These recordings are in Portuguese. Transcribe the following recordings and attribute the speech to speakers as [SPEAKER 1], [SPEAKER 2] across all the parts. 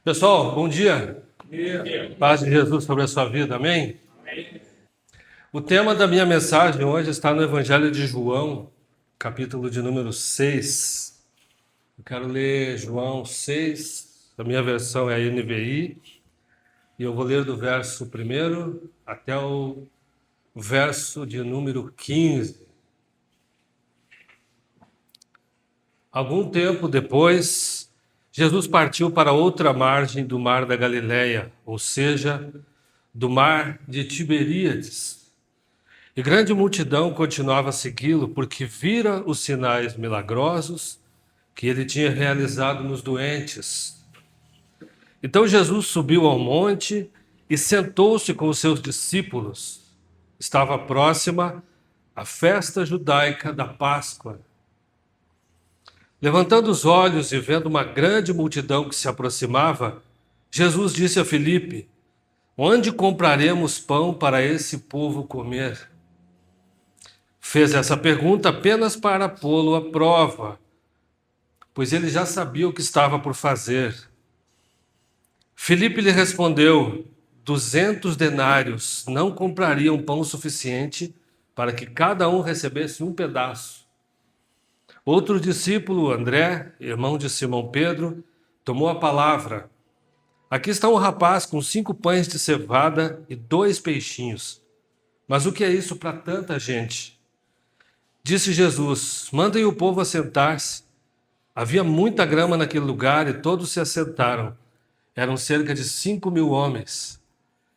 [SPEAKER 1] Pessoal, bom dia. Paz de Jesus sobre a sua vida, amém? O tema da minha mensagem hoje está no Evangelho de João, capítulo de número 6. Eu quero ler João 6, a minha versão é a NVI, e eu vou ler do verso 1 até o verso de número 15. Algum tempo depois, Jesus partiu para outra margem do mar da Galileia, ou seja, do mar de Tiberíades. E grande multidão continuava a segui-lo, porque vira os sinais milagrosos que ele tinha realizado nos doentes. Então Jesus subiu ao monte e sentou-se com os seus discípulos. Estava próxima a festa judaica da Páscoa. Levantando os olhos e vendo uma grande multidão que se aproximava, Jesus disse a Filipe: onde compraremos pão para esse povo comer? Fez essa pergunta apenas para pô-lo à prova, pois ele já sabia o que estava por fazer. Filipe lhe respondeu: 200 denários não comprariam pão suficiente para que cada um recebesse um pedaço. Outro discípulo, André, irmão de Simão Pedro, tomou a palavra. Aqui está um rapaz com 5 pães de cevada e 2 peixinhos. Mas o que é isso para tanta gente? Disse Jesus: mandem o povo assentar-se. Havia muita grama naquele lugar e todos se assentaram. Eram cerca de 5.000 homens.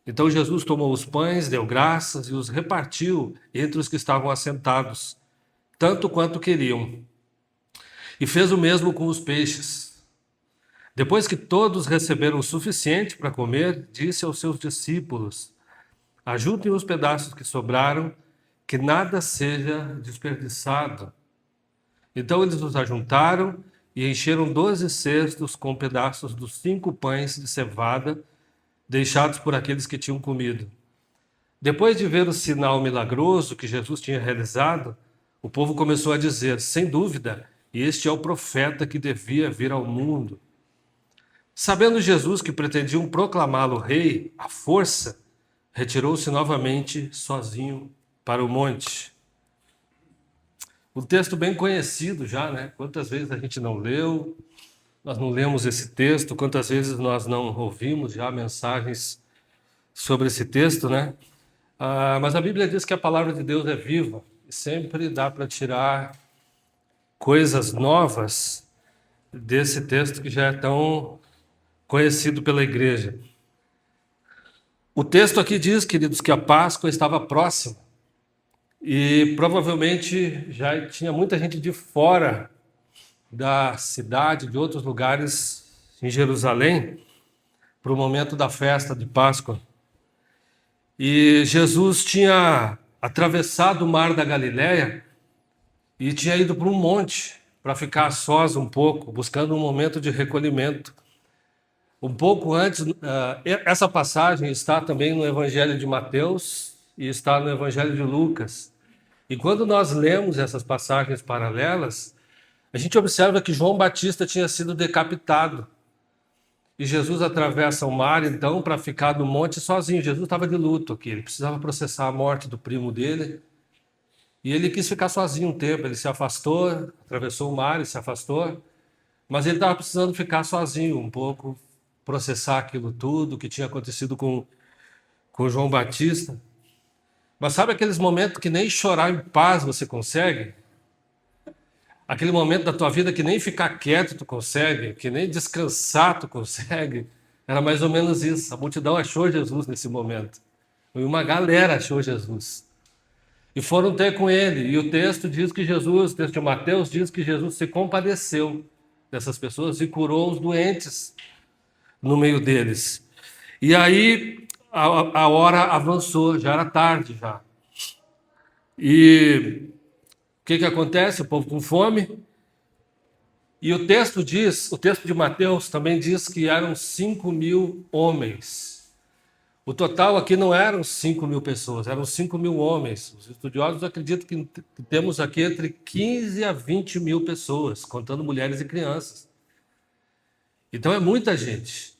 [SPEAKER 1] Então Jesus tomou os pães, deu graças e os repartiu entre os que estavam assentados, tanto quanto queriam. E fez o mesmo com os peixes. Depois que todos receberam o suficiente para comer, disse aos seus discípulos: ajuntem os pedaços que sobraram, que nada seja desperdiçado. Então eles os ajuntaram e encheram 12 cestos com pedaços dos 5 pães de cevada, deixados por aqueles que tinham comido. Depois de ver o sinal milagroso que Jesus tinha realizado, o povo começou a dizer: sem dúvida, este é o profeta que devia vir ao mundo. Sabendo Jesus que pretendiam proclamá-lo rei à força, retirou-se novamente sozinho para o monte. Um texto bem conhecido já, né? Quantas vezes a gente não leu, nós não lemos esse texto, quantas vezes nós não ouvimos já mensagens sobre esse texto, né? Mas a Bíblia diz que a palavra de Deus é viva e sempre dá para tirar coisas novas desse texto que já é tão conhecido pela igreja. O texto aqui diz, queridos, que a Páscoa estava próxima e provavelmente já tinha muita gente de fora da cidade, de outros lugares em Jerusalém, para o momento da festa de Páscoa. E Jesus tinha atravessado o mar da Galileia e tinha ido para um monte para ficar a sós um pouco, buscando um momento de recolhimento. Um pouco antes, essa passagem está também no Evangelho de Mateus e está no Evangelho de Lucas. E quando nós lemos essas passagens paralelas, a gente observa que João Batista tinha sido decapitado. E Jesus atravessa o mar, então, para ficar no monte sozinho. Jesus estava de luto aqui, ele precisava processar a morte do primo dele. E ele quis ficar sozinho um tempo, ele se afastou, atravessou o mar e se afastou, mas ele estava precisando ficar sozinho um pouco, processar aquilo tudo que tinha acontecido com João Batista. Mas sabe aqueles momentos que nem chorar em paz você consegue? Aquele momento da tua vida que nem ficar quieto tu consegue, que nem descansar tu consegue? Era mais ou menos isso. A multidão achou Jesus nesse momento. E uma galera achou Jesus. E foram ter com ele. E o texto diz que Jesus, o texto de Mateus diz que Jesus se compadeceu dessas pessoas e curou os doentes no meio deles. E aí a hora avançou, já era tarde já. E o que acontece? O povo com fome. E o texto de Mateus também diz que eram 5.000 homens. O total aqui não eram 5.000 pessoas, eram 5.000 homens. Os estudiosos acreditam que temos aqui entre 15 a 20 mil pessoas, contando mulheres e crianças. Então é muita gente.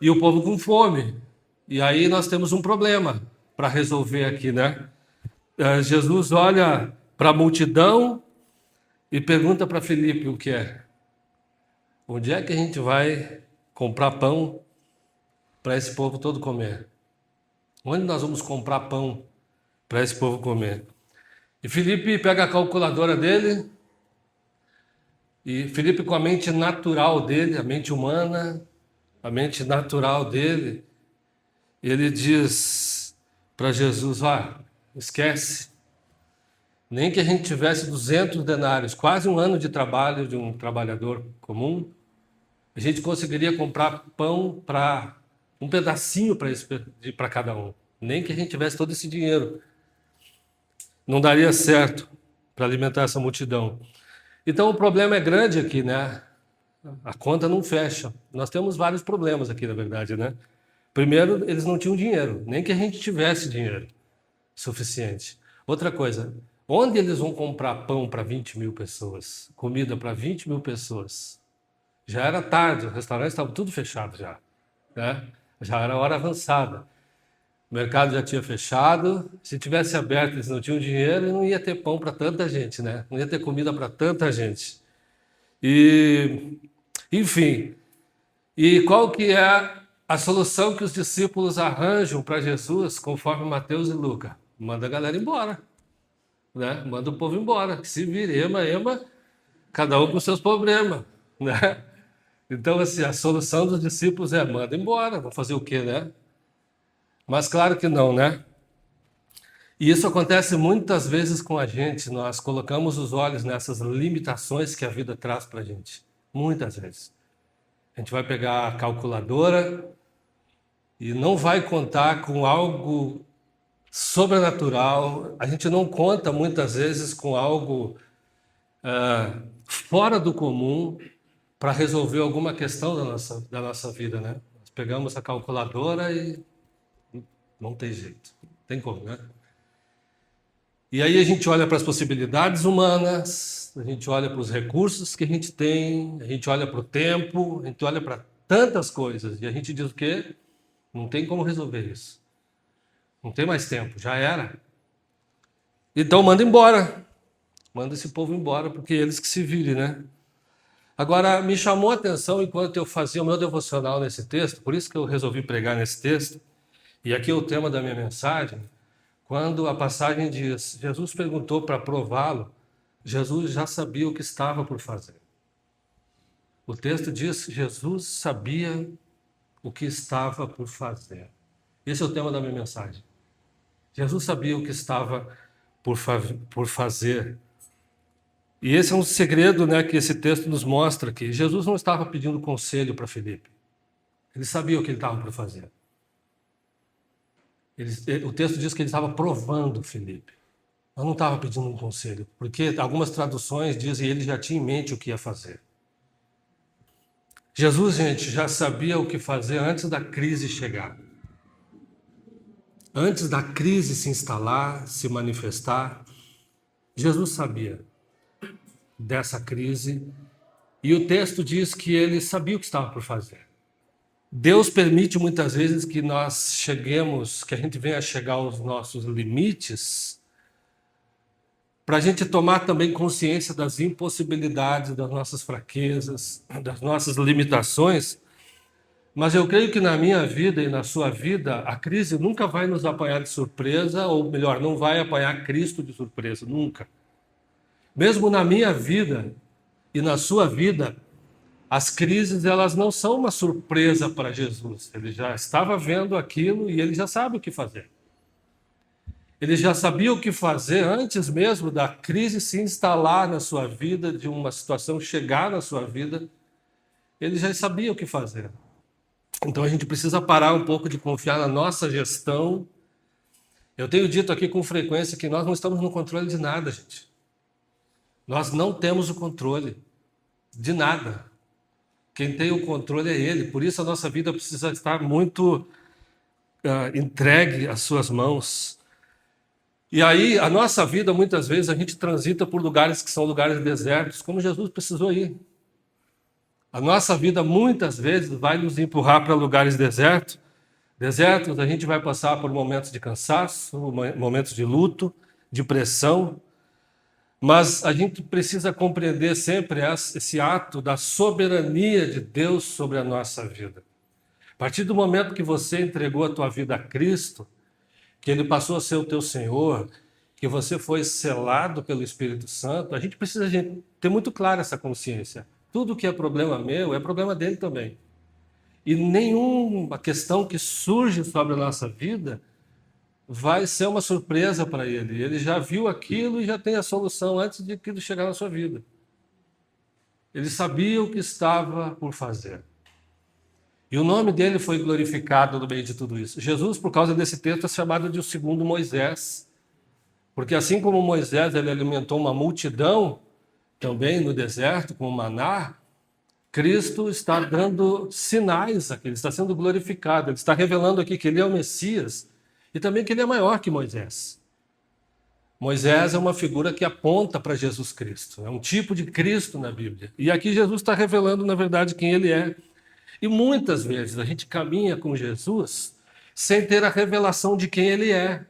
[SPEAKER 1] E o povo com fome. E aí nós temos um problema para resolver aqui, né? Jesus olha para a multidão e pergunta para Filipe o que é. Onde é que a gente vai comprar pão para esse povo todo comer? Onde nós vamos comprar pão para esse povo comer? E Filipe pega a calculadora dele, e Filipe, com a mente natural dele, a mente humana, a mente natural dele, ele diz para Jesus: esquece. Nem que a gente tivesse 200 denários, quase um ano de trabalho de um trabalhador comum, a gente conseguiria comprar pão para um pedacinho para cada um. Nem que a gente tivesse todo esse dinheiro. Não daria certo para alimentar essa multidão. Então o problema é grande aqui, né? A conta não fecha. Nós temos vários problemas aqui, na verdade, né? Primeiro, eles não tinham dinheiro, nem que a gente tivesse dinheiro suficiente. Outra coisa, onde eles vão comprar pão para 20 mil pessoas? Comida para 20 mil pessoas? Já era tarde, os restaurantes estavam tudo fechados já, né? Já era hora avançada. O mercado já tinha fechado. Se tivesse aberto, eles não tinham dinheiro e não ia ter pão para tanta gente, né? Não ia ter comida para tanta gente. E, enfim, e qual que é a solução que os discípulos arranjam para Jesus, conforme Mateus e Lucas? Manda a galera embora, né? Manda o povo embora, que se vire, ema, cada um com seus problemas, né? Então, assim, a solução dos discípulos é: manda embora, vão fazer o quê, né? Mas claro que não, né? E isso acontece muitas vezes com a gente. Nós colocamos os olhos nessas limitações que a vida traz para a gente. Muitas vezes. A gente vai pegar a calculadora e não vai contar com algo sobrenatural. A gente não conta muitas vezes com algo fora do comum para resolver alguma questão da nossa vida, né? Nós pegamos a calculadora e não tem jeito. Não tem como, né? E aí a gente olha para as possibilidades humanas, a gente olha para os recursos que a gente tem, a gente olha para o tempo, a gente olha para tantas coisas. E a gente diz o quê? Não tem como resolver isso. Não tem mais tempo, já era. Então manda embora. Manda esse povo embora, porque eles que se virem, né? Agora, me chamou a atenção enquanto eu fazia o meu devocional nesse texto, por isso que eu resolvi pregar nesse texto, e aqui é o tema da minha mensagem. Quando a passagem diz: Jesus perguntou para prová-lo, Jesus já sabia o que estava por fazer. O texto diz que Jesus sabia o que estava por fazer. Esse é o tema da minha mensagem. Jesus sabia o que estava por fazer. E esse é um segredo, né, que esse texto nos mostra, que Jesus não estava pedindo conselho para Filipe. Ele sabia o que ele estava por fazer. O texto diz que ele estava provando Filipe. Eu não estava pedindo um conselho, porque algumas traduções dizem que ele já tinha em mente o que ia fazer. Jesus, gente, já sabia o que fazer antes da crise chegar. Antes da crise se instalar, se manifestar, Jesus sabia dessa crise, e o texto diz que ele sabia o que estava por fazer. Deus permite muitas vezes que nós cheguemos, que a gente venha a chegar aos nossos limites, para a gente tomar também consciência das impossibilidades, das nossas fraquezas, das nossas limitações. Mas eu creio que na minha vida e na sua vida, a crise nunca vai nos apanhar de surpresa, ou melhor, não vai apanhar Cristo de surpresa, nunca. Mesmo na minha vida e na sua vida, as crises, elas não são uma surpresa para Jesus. Ele já estava vendo aquilo e ele já sabe o que fazer. Ele já sabia o que fazer antes mesmo da crise se instalar na sua vida, de uma situação chegar na sua vida. Ele já sabia o que fazer. Então a gente precisa parar um pouco de confiar na nossa gestão. Eu tenho dito aqui com frequência que nós não estamos no controle de nada, gente. Nós não temos o controle de nada. Quem tem o controle é Ele. Por isso a nossa vida precisa estar muito entregue às suas mãos. E aí, a nossa vida, muitas vezes, a gente transita por lugares que são lugares desertos, como Jesus precisou ir. A nossa vida, muitas vezes, vai nos empurrar para lugares desertos. Desertos, a gente vai passar por momentos de cansaço, momentos de luto, de pressão. Mas a gente precisa compreender sempre esse ato da soberania de Deus sobre a nossa vida. A partir do momento que você entregou a tua vida a Cristo, que Ele passou a ser o teu Senhor, que você foi selado pelo Espírito Santo, a gente precisa ter muito clara essa consciência. Tudo que é problema meu é problema dele também. E nenhuma questão que surge sobre a nossa vida vai ser uma surpresa para ele. Ele já viu aquilo e já tem a solução antes de aquilo chegar na sua vida. Ele sabia o que estava por fazer. E o nome dele foi glorificado no meio de tudo isso. Jesus, por causa desse texto, é chamado de o segundo Moisés. Porque assim como Moisés ele alimentou uma multidão, também no deserto, com o maná, Cristo está dando sinais aqui, ele está sendo glorificado, ele está revelando aqui que ele é o Messias e também que ele é maior que Moisés. Moisés é uma figura que aponta para Jesus Cristo, é um tipo de Cristo na Bíblia. E aqui Jesus está revelando, na verdade, quem ele é. E muitas vezes a gente caminha com Jesus sem ter a revelação de quem ele é.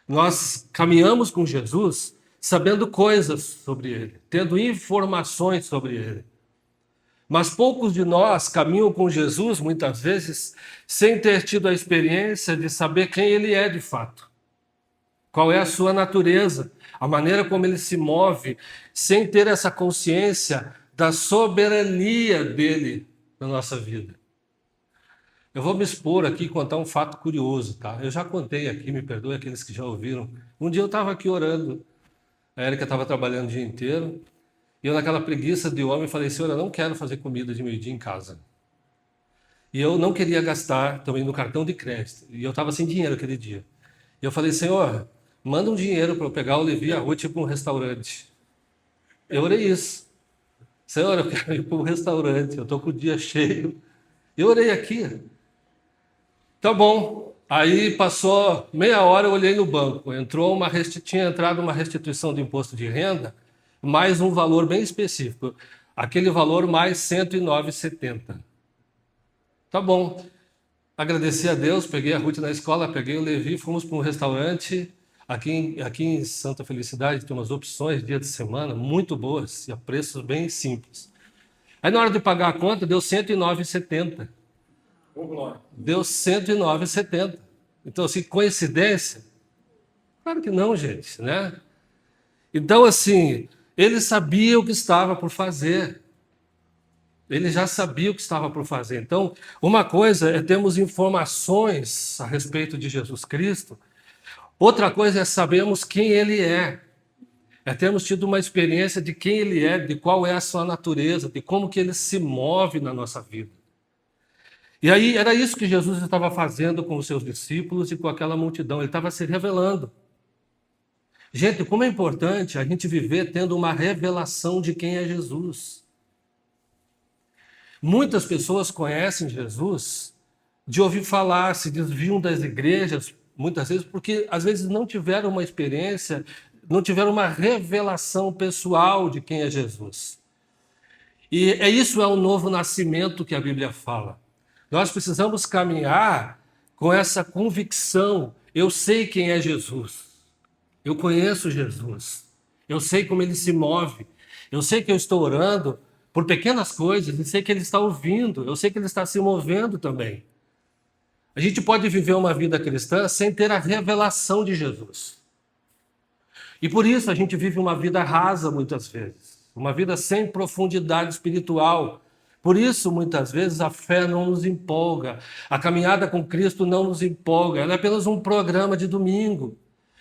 [SPEAKER 1] Nós caminhamos com Jesus sabendo coisas sobre ele, tendo informações sobre ele. Mas poucos de nós caminham com Jesus, muitas vezes, sem ter tido a experiência de saber quem ele é de fato. Qual é a sua natureza, a maneira como ele se move, sem ter essa consciência da soberania dele na nossa vida. Eu vou me expor aqui e contar um fato curioso, tá? Eu já contei aqui, me perdoe aqueles que já ouviram. Um dia eu estava aqui orando, a Érica estava trabalhando o dia inteiro, e eu naquela preguiça de homem falei, Senhor, eu não quero fazer comida de meio-dia em casa. E eu não queria gastar também no cartão de crédito, e eu estava sem dinheiro aquele dia. E eu falei, Senhor, manda um dinheiro para eu pegar o Levi e a Ruth e ir para um restaurante. Eu orei isso. Senhor, eu quero ir para um restaurante, eu estou com o dia cheio. Eu orei aqui. Tá bom. Aí passou meia hora, eu olhei no banco. Tinha entrado uma restituição de imposto de renda, mais um valor bem específico. Aquele valor mais R$ 109,70. Tá bom. Agradeci a Deus, peguei a Ruth na escola, peguei o Levi, fomos para um restaurante. Aqui em Santa Felicidade tem umas opções dia de semana muito boas e a preços bem simples. Aí na hora de pagar a conta deu R$ 109,70. Deu R$ 109,70. Então, assim, coincidência? Claro que não, gente, né? Então, assim, ele sabia o que estava por fazer. Ele já sabia o que estava por fazer. Então, uma coisa é termos informações a respeito de Jesus Cristo. Outra coisa é sabermos quem ele é. É termos tido uma experiência de quem ele é, de qual é a sua natureza, de como que ele se move na nossa vida. E aí era isso que Jesus estava fazendo com os seus discípulos e com aquela multidão. Ele estava se revelando. Gente, como é importante a gente viver tendo uma revelação de quem é Jesus. Muitas pessoas conhecem Jesus de ouvir falar, se desviam das igrejas, muitas vezes, porque às vezes não tiveram uma experiência, não tiveram uma revelação pessoal de quem é Jesus. E isso é o novo nascimento que a Bíblia fala. Nós precisamos caminhar com essa convicção. Eu sei quem é Jesus. Eu conheço Jesus. Eu sei como ele se move. Eu sei que eu estou orando por pequenas coisas e sei que ele está ouvindo. Eu sei que ele está se movendo também. A gente pode viver uma vida cristã sem ter a revelação de Jesus. E por isso a gente vive uma vida rasa muitas vezes. Uma vida sem profundidade espiritual. Por isso, muitas vezes, a fé não nos empolga. A caminhada com Cristo não nos empolga. Ela é apenas um programa de domingo.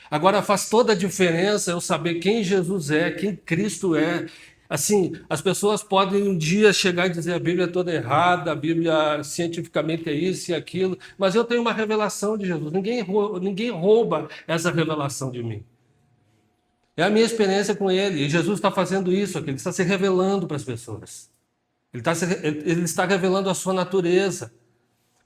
[SPEAKER 1] Agora, faz toda a diferença eu saber quem Jesus é, quem Cristo é. Assim, as pessoas podem um dia chegar e dizer a Bíblia é toda errada, a Bíblia cientificamente é isso e aquilo, mas eu tenho uma revelação de Jesus. Ninguém rouba essa revelação de mim. É a minha experiência com Ele. E Jesus está fazendo isso aqui, Ele está se revelando para as pessoas. Ele está revelando a sua natureza.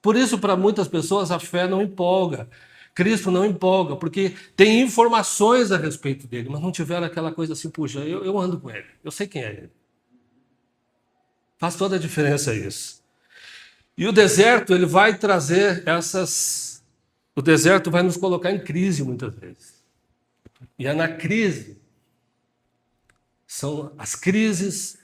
[SPEAKER 1] Por isso, para muitas pessoas, a fé não empolga. Cristo não empolga, porque tem informações a respeito dele, mas não tiveram aquela coisa assim, puxa, eu ando com ele, eu sei quem é ele. Faz toda a diferença isso. E o deserto, ele vai trazer essas... O deserto vai nos colocar em crise muitas vezes. E é na crise. São as crises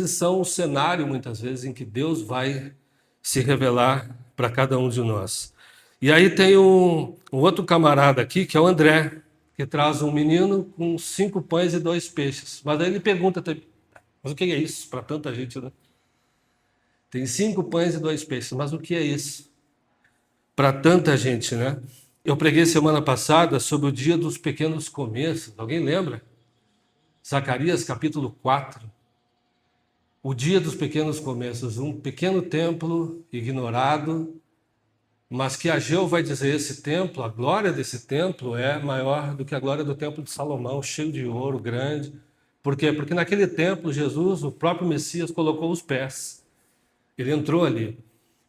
[SPEAKER 1] são o cenário, muitas vezes, em que Deus vai se revelar para cada um de nós. E aí tem um outro camarada aqui, que é o André, que traz um menino com 5 pães e 2 peixes. Mas aí ele pergunta, mas o que é isso para tanta gente, né? Tem 5 pães e 2 peixes, mas o que é isso para tanta gente, né? Eu preguei semana passada sobre o dia dos pequenos começos. Alguém lembra? Zacarias capítulo 4. O dia dos pequenos começos, um pequeno templo ignorado, mas que Ageu vai dizer, esse templo, a glória desse templo é maior do que a glória do templo de Salomão, cheio de ouro, grande. Por quê? Porque naquele templo, Jesus, o próprio Messias, colocou os pés. Ele entrou ali.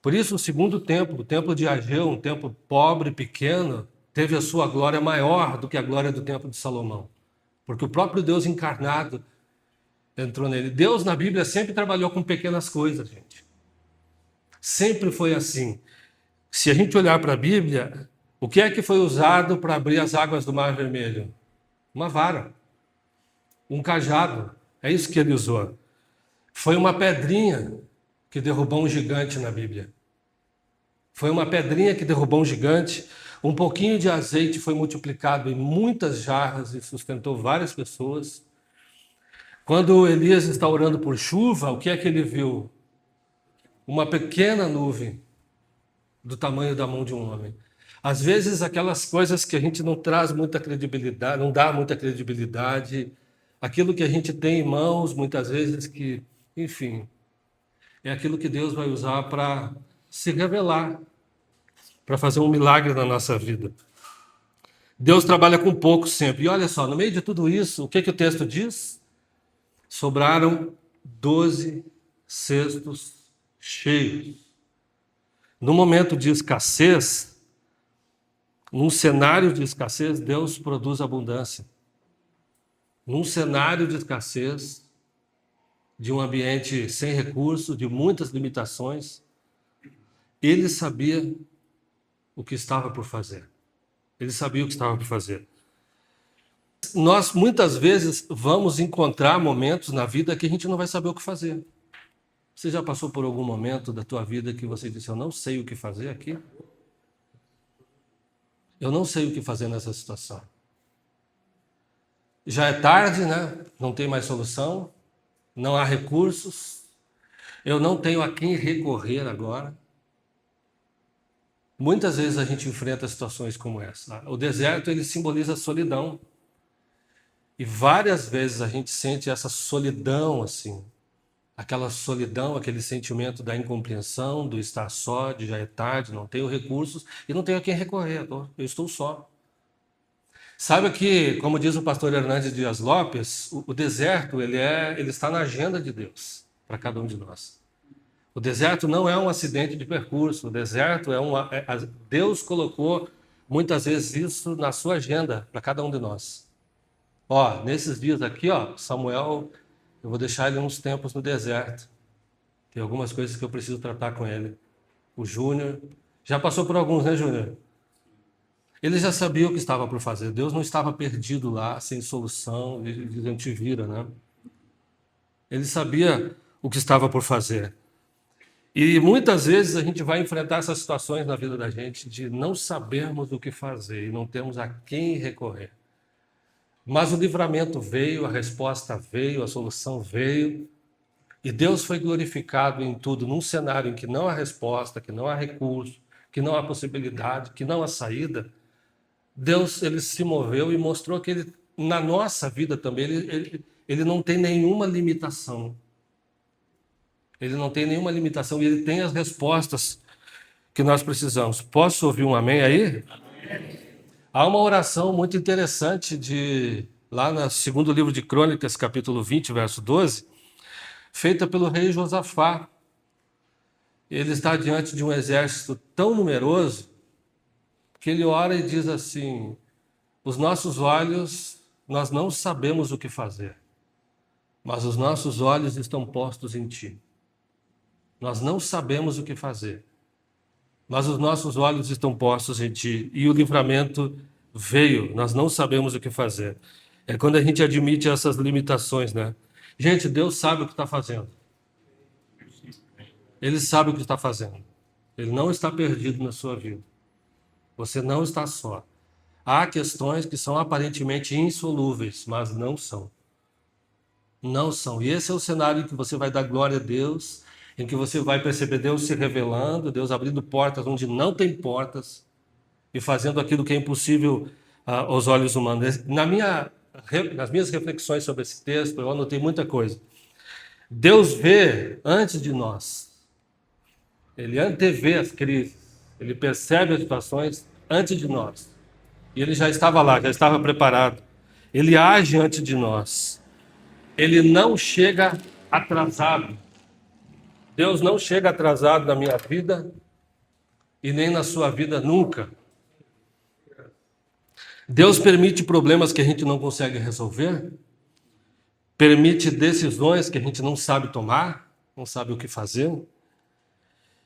[SPEAKER 1] Por isso, o segundo templo, o templo de Ageu, um templo pobre, pequeno, teve a sua glória maior do que a glória do templo de Salomão. Porque o próprio Deus encarnado entrou nele. Deus, na Bíblia, sempre trabalhou com pequenas coisas, gente. Sempre foi assim. Se a gente olhar para a Bíblia, o que é que foi usado para abrir as águas do Mar Vermelho? Uma vara, um cajado. É isso que ele usou. Foi uma pedrinha que derrubou um gigante na Bíblia. Foi uma pedrinha que derrubou um gigante. Um pouquinho de azeite foi multiplicado em muitas jarras e sustentou várias pessoas. Quando Elias está orando por chuva, o que é que ele viu? Uma pequena nuvem do tamanho da mão de um homem. Às vezes, aquelas coisas que a gente não traz muita credibilidade, não dá muita credibilidade, aquilo que a gente tem em mãos, muitas vezes que, enfim, é aquilo que Deus vai usar para se revelar, para fazer um milagre na nossa vida. Deus trabalha com pouco sempre. E olha só, no meio de tudo isso, o que o texto diz? Sobraram 12 cestos cheios. No momento de escassez, num cenário de escassez, Deus produz abundância. Num cenário de escassez, de um ambiente sem recursos, de muitas limitações, ele sabia o que estava por fazer. Ele sabia o que estava por fazer. Nós, muitas vezes, vamos encontrar momentos na vida que a gente não vai saber o que fazer. Você já passou por algum momento da tua vida que você disse, eu não sei o que fazer aqui? Eu não sei o que fazer nessa situação. Já é tarde, né? Não tem mais solução, não há recursos, eu não tenho a quem recorrer agora. Muitas vezes a gente enfrenta situações como essa. O deserto, ele simboliza a solidão. E várias vezes a gente sente essa solidão, assim, aquela solidão, aquele sentimento da incompreensão, do estar só, de já é tarde, não tenho recursos e não tenho a quem recorrer, eu estou só. Sabe que, como diz o pastor Hernandes Dias Lopes, o deserto ele está na agenda de Deus para cada um de nós. O deserto não é um acidente de percurso, o deserto Deus colocou muitas vezes isso na sua agenda para cada um de nós. Ó, nesses dias aqui, ó, Samuel, eu vou deixar ele uns tempos no deserto. Tem algumas coisas que eu preciso tratar com ele. O Júnior, já passou por alguns, né, Júnior? Ele já sabia o que estava por fazer. Deus não estava perdido lá, sem solução, a gente vira, né? Ele sabia o que estava por fazer. E muitas vezes a gente vai enfrentar essas situações na vida da gente de não sabermos o que fazer e não termos a quem recorrer. Mas o livramento veio, a resposta veio, a solução veio. E Deus foi glorificado em tudo, num cenário em que não há resposta, que não há recurso, que não há possibilidade, que não há saída. Deus, ele se moveu e mostrou que ele, na nossa vida também, ele ele não tem nenhuma limitação. Ele não tem nenhuma limitação e ele tem as respostas que nós precisamos. Posso ouvir um amém aí? Amém. Há uma oração muito interessante lá no segundo livro de Crônicas, capítulo 20, verso 12, feita pelo rei Josafá. Ele está diante de um exército tão numeroso que ele ora e diz assim: os nossos olhos, nós não sabemos o que fazer, mas os nossos olhos estão postos em ti. Nós não sabemos o que fazer, mas os nossos olhos estão postos em ti. E o livramento veio, nós não sabemos o que fazer. É quando a gente admite essas limitações, né? Gente, Deus sabe o que está fazendo. Ele sabe o que está fazendo. Ele não está perdido na sua vida. Você não está só. Há questões que são aparentemente insolúveis, mas não são. Não são. E esse é o cenário em que você vai dar glória a Deus, em que você vai perceber Deus se revelando, Deus abrindo portas onde não tem portas e fazendo aquilo que é impossível aos olhos humanos. Nas minhas reflexões sobre esse texto, eu anotei muita coisa. Deus vê antes de nós. Ele antevê as crises. Ele percebe as situações antes de nós. E ele já estava lá, já estava preparado. Ele age antes de nós. Ele não chega atrasado. Deus não chega atrasado na minha vida e nem na sua vida nunca. Deus permite problemas que a gente não consegue resolver, permite decisões que a gente não sabe tomar, não sabe o que fazer,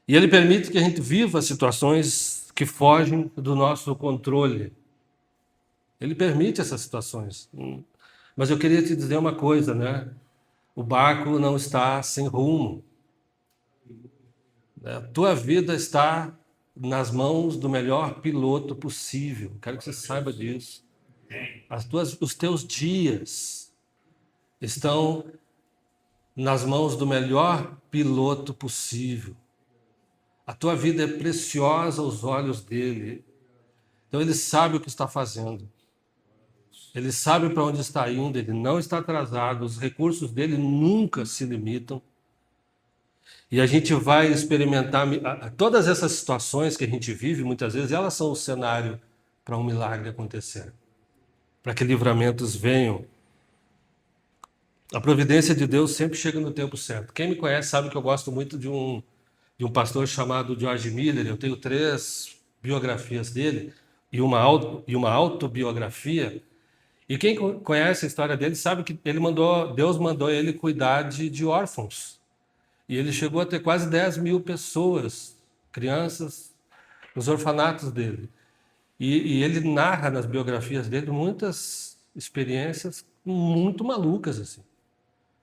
[SPEAKER 1] e Ele permite que a gente viva situações que fogem do nosso controle. Ele permite essas situações. Mas eu queria te dizer uma coisa, né? O barco não está sem rumo. A tua vida está nas mãos do melhor piloto possível. Quero que você saiba disso. Os teus dias estão nas mãos do melhor piloto possível. A tua vida é preciosa aos olhos dele. Então ele sabe o que está fazendo. Ele sabe para onde está indo, ele não está atrasado, os recursos dele nunca se limitam. E a gente vai experimentar todas essas situações que a gente vive, muitas vezes, elas são o cenário para um milagre acontecer, para que livramentos venham. A providência de Deus sempre chega no tempo certo. Quem me conhece sabe que eu gosto muito de um pastor chamado George Miller. Eu tenho 3 biografias dele e uma autobiografia. E quem conhece a história dele sabe que Deus mandou ele cuidar de órfãos. E ele chegou a ter quase 10 mil pessoas, crianças, nos orfanatos dele. E ele narra nas biografias dele muitas experiências muito malucas, assim.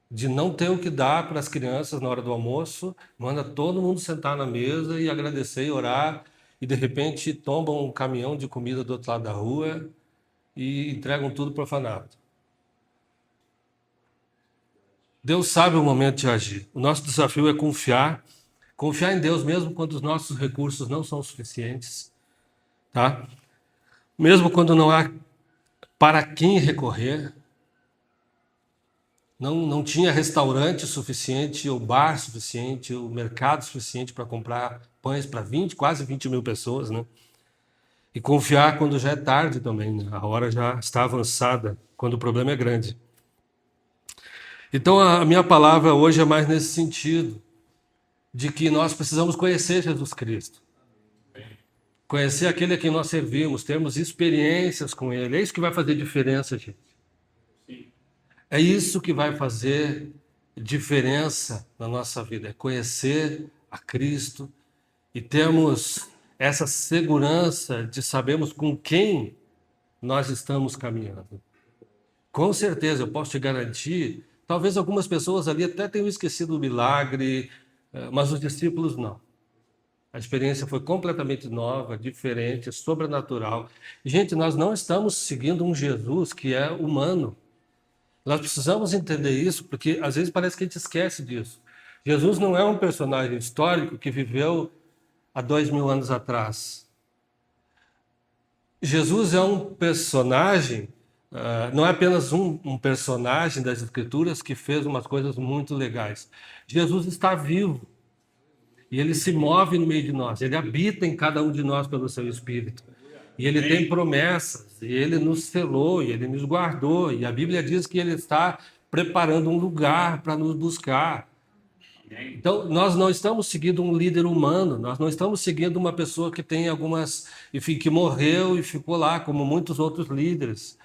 [SPEAKER 1] De não ter o que dar para as crianças na hora do almoço, manda todo mundo sentar na mesa e agradecer e orar, e de repente tombam um caminhão de comida do outro lado da rua e entregam tudo para o orfanato. Deus sabe o momento de agir. O nosso desafio é confiar em Deus mesmo quando os nossos recursos não são suficientes, tá? Mesmo quando não há para quem recorrer, não tinha restaurante suficiente, ou bar suficiente, ou mercado suficiente para comprar pães para quase 20 mil pessoas, né? E confiar quando já é tarde também, né? A hora já está avançada, quando o problema é grande. Então a minha palavra hoje é mais nesse sentido, de que nós precisamos conhecer Jesus Cristo. Conhecer aquele a quem nós servimos, termos experiências com Ele. É isso que vai fazer diferença, gente. É isso que vai fazer diferença na nossa vida. É conhecer a Cristo e termos essa segurança de sabermos com quem nós estamos caminhando. Com certeza, eu posso te garantir, talvez algumas pessoas ali até tenham esquecido o milagre, mas os discípulos não. A experiência foi completamente nova, diferente, sobrenatural. Gente, nós não estamos seguindo um Jesus que é humano. Nós precisamos entender isso, porque às vezes parece que a gente esquece disso. Jesus não é um personagem histórico que viveu há 2000 anos atrás. Jesus é um personagem não é apenas um personagem das Escrituras que fez umas coisas muito legais. Jesus está vivo e ele se move no meio de nós, ele habita em cada um de nós pelo seu Espírito. E ele tem promessas, e ele nos selou, e ele nos guardou, e a Bíblia diz que ele está preparando um lugar para nos buscar. Então, nós não estamos seguindo um líder humano, nós não estamos seguindo uma pessoa que tem algumas, enfim, que morreu e ficou lá, como muitos outros líderes.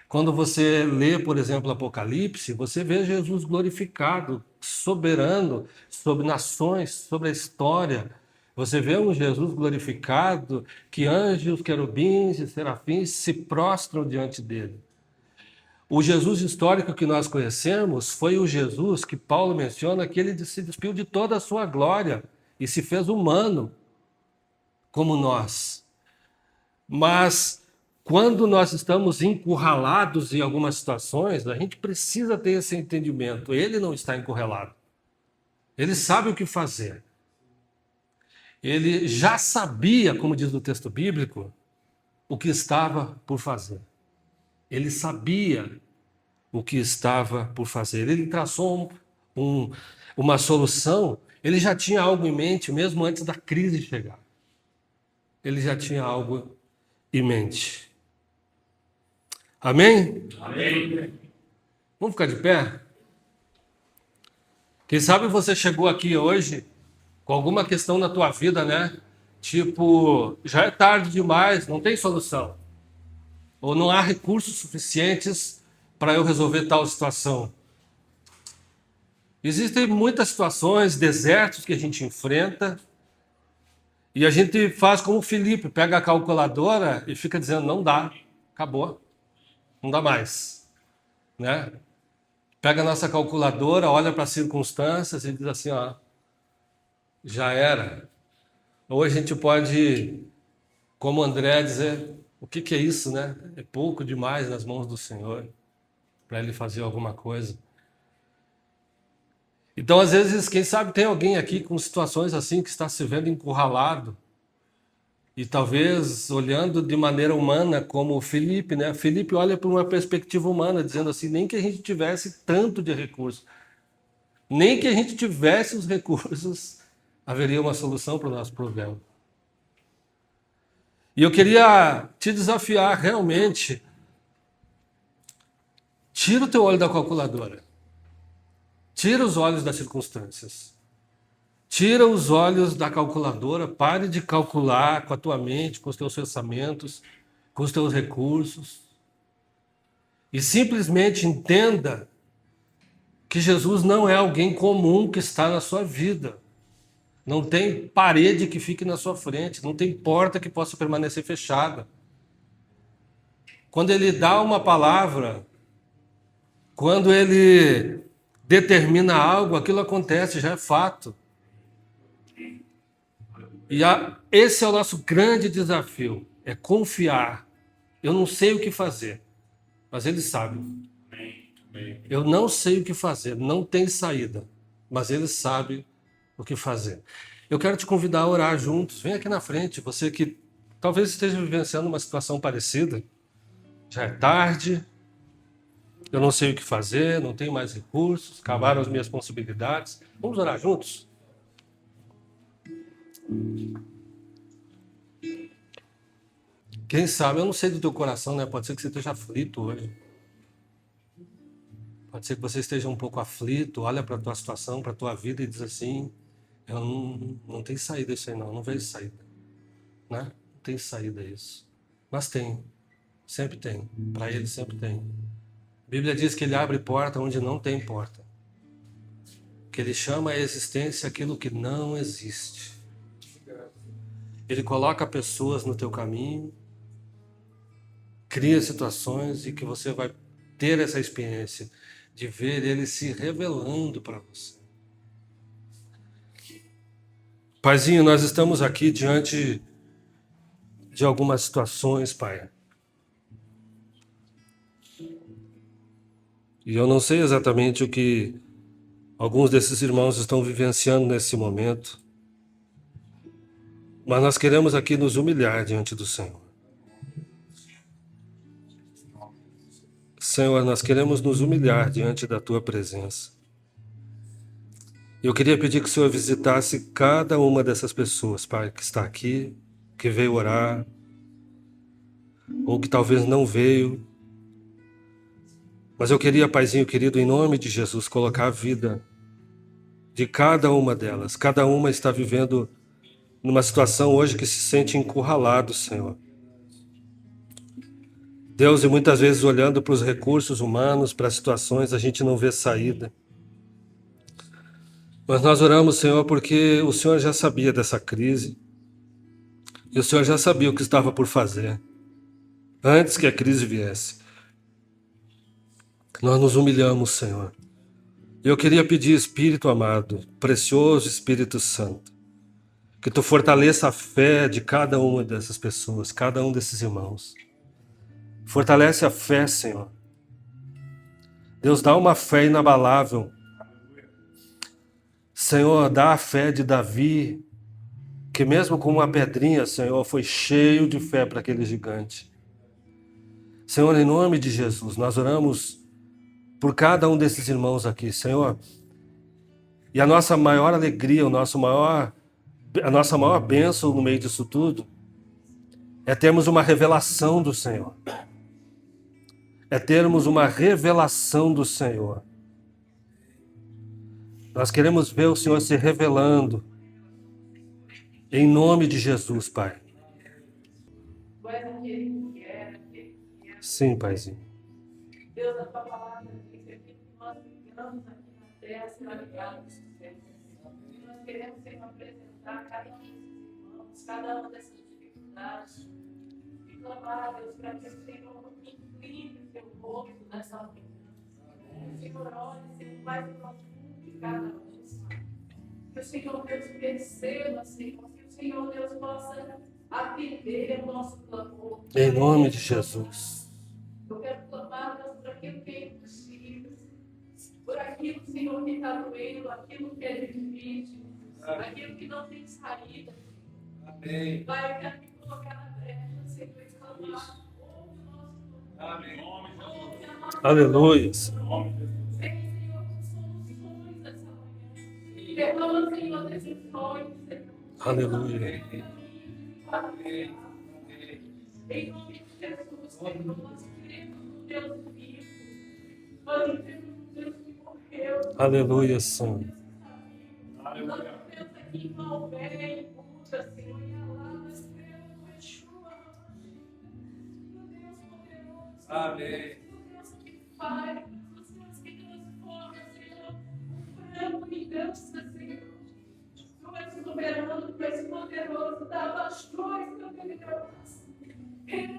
[SPEAKER 1] Quando você lê, por exemplo, Apocalipse, você vê Jesus glorificado, soberano sobre nações, sobre a história. Você vê um Jesus glorificado que anjos, querubins e serafins se prostram diante dele. O Jesus histórico que nós conhecemos foi o Jesus que Paulo menciona que ele se despiu de toda a sua glória e se fez humano como nós. Mas quando nós estamos encurralados em algumas situações, a gente precisa ter esse entendimento. Ele não está encurralado. Ele sabe o que fazer. Ele já sabia, como diz o texto bíblico, o que estava por fazer. Ele sabia o que estava por fazer. Ele traçou uma solução. Ele já tinha algo em mente, mesmo antes da crise chegar. Ele já tinha algo em mente. Amém?
[SPEAKER 2] Amém.
[SPEAKER 1] Vamos ficar de pé? Quem sabe você chegou aqui hoje com alguma questão na tua vida, né? Tipo, já é tarde demais, não tem solução. Ou não há recursos suficientes para eu resolver tal situação. Existem muitas situações, desertos que a gente enfrenta, e a gente faz como o Felipe, pega a calculadora e fica dizendo, não dá, acabou, não dá mais, né? Pega a nossa calculadora, olha para as circunstâncias e diz assim, ó, já era. Ou a gente pode, como André, dizer, o que é isso, né? É pouco demais nas mãos do Senhor para Ele fazer alguma coisa. Então, às vezes, quem sabe tem alguém aqui com situações assim que está se vendo encurralado e talvez olhando de maneira humana como o Felipe, né? Felipe olha por uma perspectiva humana, dizendo assim, nem que a gente tivesse tanto de recurso, nem que a gente tivesse os recursos, haveria uma solução para o nosso problema. E eu queria te desafiar realmente, tira o teu olho da calculadora, tira os olhos das circunstâncias. Tira os olhos da calculadora, pare de calcular com a tua mente, com os teus pensamentos, com os teus recursos. E simplesmente entenda que Jesus não é alguém comum que está na sua vida. Não tem parede que fique na sua frente, não tem porta que possa permanecer fechada. Quando ele dá uma palavra, quando ele determina algo, aquilo acontece, já é fato. E esse é o nosso grande desafio, é confiar. Eu não sei o que fazer, mas Ele sabe. Eu não sei o que fazer, não tem saída, mas Ele sabe o que fazer. Eu quero te convidar a orar juntos. Vem aqui na frente, você que talvez esteja vivenciando uma situação parecida. Já é tarde, eu não sei o que fazer, não tenho mais recursos, acabaram as minhas possibilidades. Vamos orar juntos? Quem sabe, eu não sei do teu coração, né? Pode ser que você esteja aflito hoje. Pode ser que você esteja um pouco aflito, olha para a tua situação, para a tua vida e diz assim, eu não tem saída isso aí não vejo saída. Né? Não tem saída isso. Mas tem, sempre tem, para Ele sempre tem. A Bíblia diz que Ele abre porta onde não tem porta. Que Ele chama a existência aquilo que não existe. Ele coloca pessoas no teu caminho, cria situações e que você vai ter essa experiência de ver Ele se revelando para você. Paizinho, nós estamos aqui diante de algumas situações, Pai. E eu não sei exatamente o que alguns desses irmãos estão vivenciando nesse momento, mas nós queremos aqui nos humilhar diante do Senhor. Senhor, nós queremos nos humilhar diante da Tua presença. Eu queria pedir que o Senhor visitasse cada uma dessas pessoas, Pai, que está aqui, que veio orar, ou que talvez não veio. Mas eu queria, Paizinho querido, em nome de Jesus, colocar a vida de cada uma delas. Cada uma está vivendo numa situação hoje que se sente encurralado, Senhor. Deus, e muitas vezes olhando para os recursos humanos, para as situações, a gente não vê saída. Mas nós oramos, Senhor, porque o Senhor já sabia dessa crise. E o Senhor já sabia o que estava por fazer, antes que a crise viesse. Nós nos humilhamos, Senhor. Eu queria pedir, Espírito amado, precioso Espírito Santo, que Tu fortaleça a fé de cada uma dessas pessoas, cada um desses irmãos. Fortalece a fé, Senhor. Deus, dá uma fé inabalável. Senhor, dá a fé de Davi, que mesmo com uma pedrinha, Senhor, foi cheio de fé para aquele gigante. Senhor, em nome de Jesus, nós oramos por cada um desses irmãos aqui, Senhor. E a nossa maior alegria, a nossa maior bênção no meio disso tudo, é termos uma revelação do Senhor. É termos uma revelação do Senhor. Nós queremos ver o Senhor se revelando. Em nome de Jesus, Pai. Sim, Paizinho.
[SPEAKER 2] Deus, a Tua palavra diz que nós ligamos aqui na terra será ligado no céu. E nós queremos, Senhor, apresentar cada um desses irmãos, cada uma dessas dificuldades. E clamar, Deus, para que o Senhor incline o Teu rosto nessa manhã. O Senhor olhe, Senhor, mais profundo de cada um. Que o Senhor, Deus, perceba, Senhor, que o Senhor, Deus, possa atender o nosso clamor.
[SPEAKER 1] Em nome de Jesus.
[SPEAKER 2] Eu quero clamar, Deus, por aquilo que é impossível, por aquilo, Senhor, que está doendo, aquilo que é difícil, aquilo que não tem saída.
[SPEAKER 3] Amém.
[SPEAKER 2] Pai, eu quero me colocar na brecha, Senhor, e clamar.
[SPEAKER 3] Amém.
[SPEAKER 1] Aleluia.
[SPEAKER 2] Senhor, com soluções dessa manhã. Derrama, Senhor, decisões, Senhor.
[SPEAKER 1] Aleluia.
[SPEAKER 2] Em nome de Jesus, Senhor, nós cremos no Deus vivo. Nós cremos no Deus que morreu.
[SPEAKER 1] Aleluia, Senhor.
[SPEAKER 2] Nós cremos aqui em Malvé, em Buda, Senhor, em Alá. Nós cremos no Yeshua, no Deus poderoso.
[SPEAKER 3] Amém.
[SPEAKER 2] No Deus que faz, no Deus que transforma, Senhor. O frango em dança, Senhor. Tu és soberano, Tu és poderoso. Dá bastões para aquele Deus. Tu és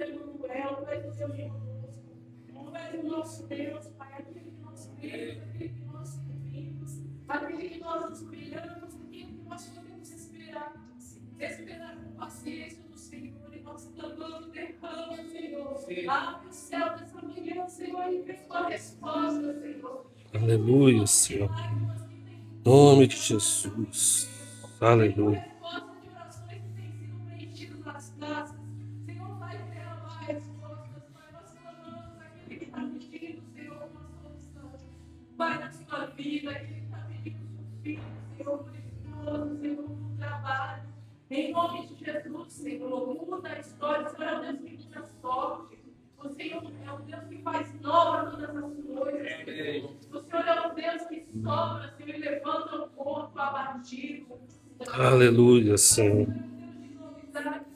[SPEAKER 2] Emanuel, Tu és o Deus conosco. Tu és o nosso Deus, Pai, aquele que nós cremos, aquele que nós servimos, aquele que nós nos humilhamos, aquele que nós podemos esperar. Esperar com paciência do Senhor e nós clamando, derrama, Senhor. Abre o céu dessa manhã, Senhor, e vê uma resposta, Senhor.
[SPEAKER 1] Aleluia, Senhor. Em nome de Jesus. Aleluia.
[SPEAKER 2] Resposta de orações que têm sido preenchidas nas casas. Senhor, vai derramar respostas. Pai, nós clamamos aquele que está pedindo, Senhor, uma solução. Pai, na sua vida, aquele que está pedindo seu filho, Senhor, por esposo, Senhor, por trabalho. Em nome de Jesus, Senhor, muda a história. O Senhor é o Deus que muda a sorte. O Senhor é o Deus que faz nova todas as coisas, Senhor. O Senhor é o Deus que sobra, Senhor, e levanta o corpo abatido.
[SPEAKER 1] Aleluia, Senhor.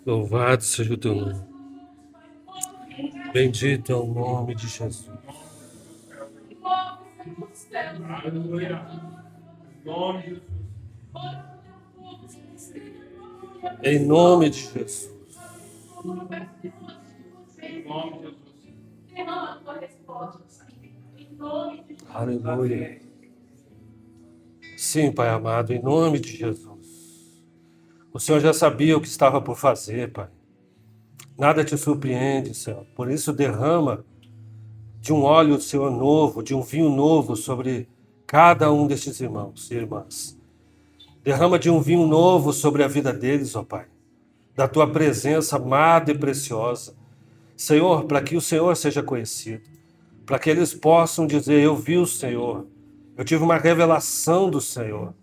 [SPEAKER 1] Louvado seja o teu nome. Bendito é o nome de Jesus.
[SPEAKER 3] Aleluia. Em nome de Jesus.
[SPEAKER 1] Em nome de Jesus.
[SPEAKER 3] Em nome de Jesus.
[SPEAKER 2] Derrama a tua resposta, Senhor. Em nome de Jesus.
[SPEAKER 1] Aleluia. Sim, Pai amado, em nome de Jesus. O Senhor já sabia o que estava por fazer, Pai. Nada te surpreende, Senhor. Por isso derrama de um óleo, Senhor, novo, de um vinho novo sobre cada um destes irmãos e irmãs. Derrama de um vinho novo sobre a vida deles, ó Pai. Da tua presença amada e preciosa. Senhor, para que o Senhor seja conhecido. Para que eles possam dizer, eu vi o Senhor. Eu tive uma revelação do Senhor.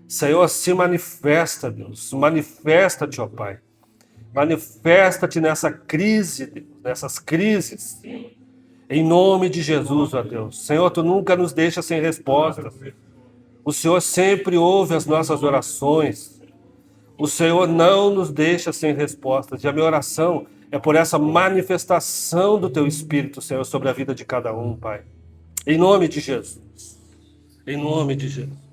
[SPEAKER 1] Senhor, se manifesta, Deus. Manifesta-te, ó Pai. Manifesta-te nessa crise, Deus, nessas crises. Em nome de Jesus, ó Deus. Senhor, tu nunca nos deixa sem respostas. O Senhor sempre ouve as nossas orações. O Senhor não nos deixa sem respostas. E a minha oração é por essa manifestação do teu Espírito, Senhor, sobre a vida de cada um, Pai. Em nome de Jesus. Em nome de Jesus.